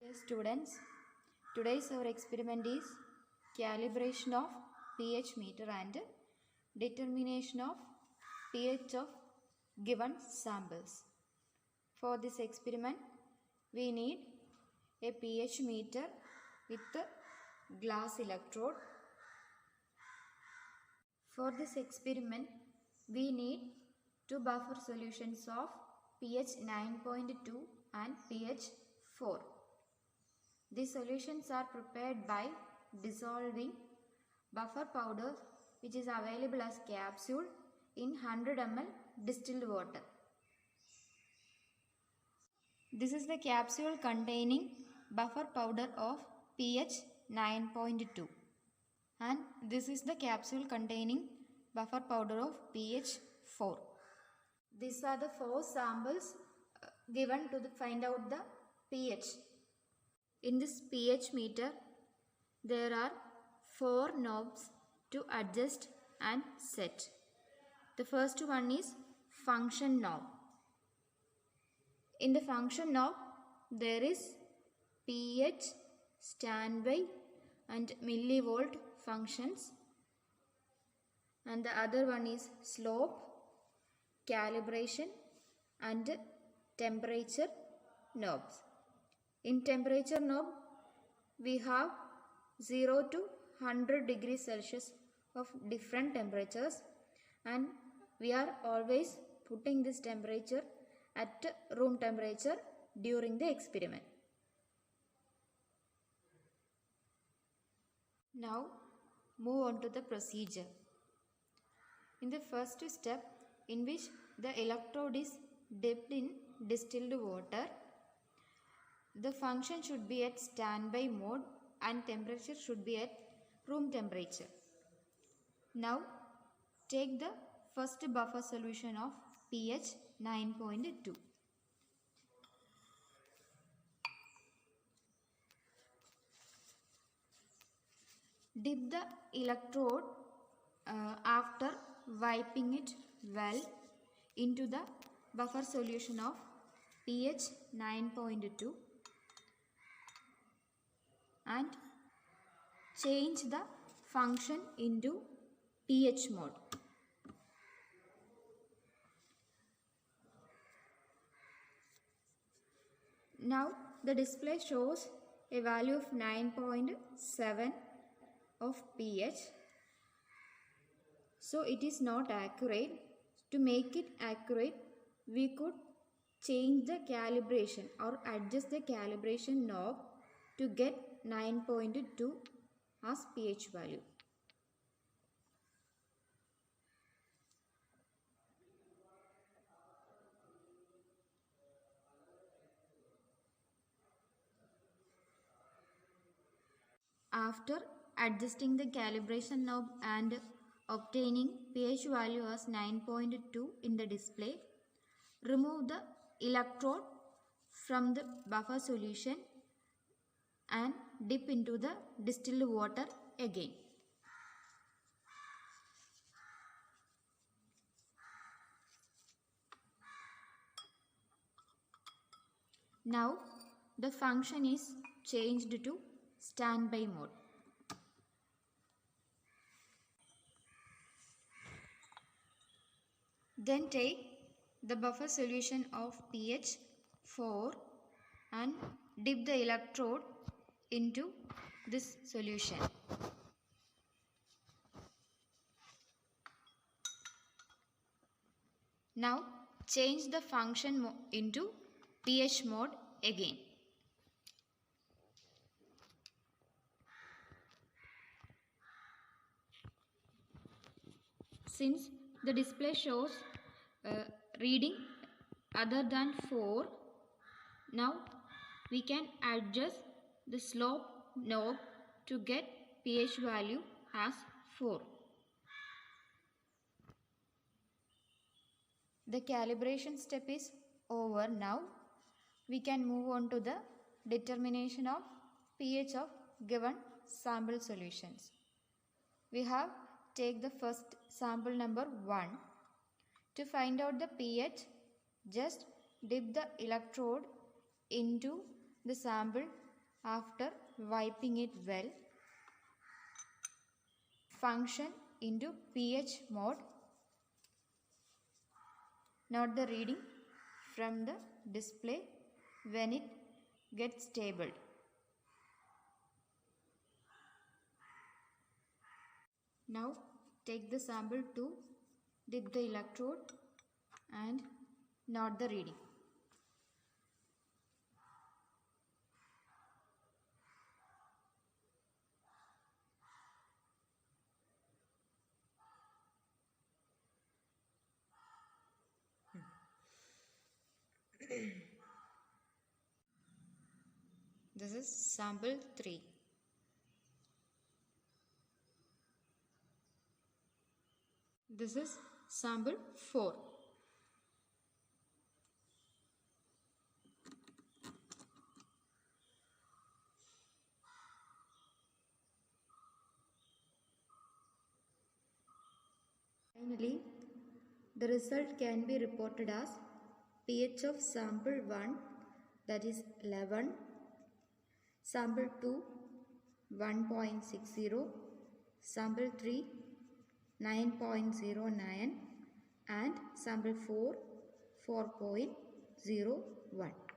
Dear students, today's our experiment is calibration of pH meter and determination of pH of given samples. For this experiment, we need a pH meter with a glass electrode. For this experiment, we need two buffer solutions of pH 9.2 and pH 4. These solutions are prepared by dissolving buffer powder, which is available as capsule in 100 ml distilled water. This is the capsule containing buffer powder of pH 9.2 and this is the capsule containing buffer powder of pH 4. These are the 4 samples given to find out the pH. In this pH meter, there are 4 knobs to adjust and set. The first one is function knob. In the function knob, there is pH, standby and millivolt functions, and the other one is slope, calibration and temperature knobs. In temperature knob, we have 0 to 100 degrees Celsius of different temperatures, and we are always putting this temperature at room temperature during the experiment. Now move on to the procedure. In the first step, in which the electrode is dipped in distilled water, the function should be at standby mode and temperature should be at room temperature. Now take the first buffer solution of pH 9.2. Dip the electrode after wiping it well into the buffer solution of pH 9.2 and change the function into pH mode. Now the display shows a value of 9.7 of pH. So it is not accurate. To make it accurate, we could change the calibration or adjust the calibration knob to get 9.2 as pH value. After adjusting the calibration knob and obtaining pH value as 9.2 in the display, remove the electrode from the buffer solution and dip into the distilled water again. Now the function is changed to standby mode. Then take the buffer solution of pH 4 and dip the electrode into this solution. Now change the function into pH mode again. Since the display shows reading other than 4, now we can adjust the slope knob to get pH value as 4. The calibration step is over now. We can move on to the determination of pH of given sample solutions. We have take the first sample number 1. To find out the pH, just dip the electrode into the sample after wiping it well. Function into pH mode. Note the reading from the display when it gets stable. Now take the sample to dip the electrode and note the reading. This is sample 3. This is sample 4. Finally, the result can be reported as pH of sample 1, that is 11, sample 2 1.60, sample 3 9.09 and sample 4 4.01.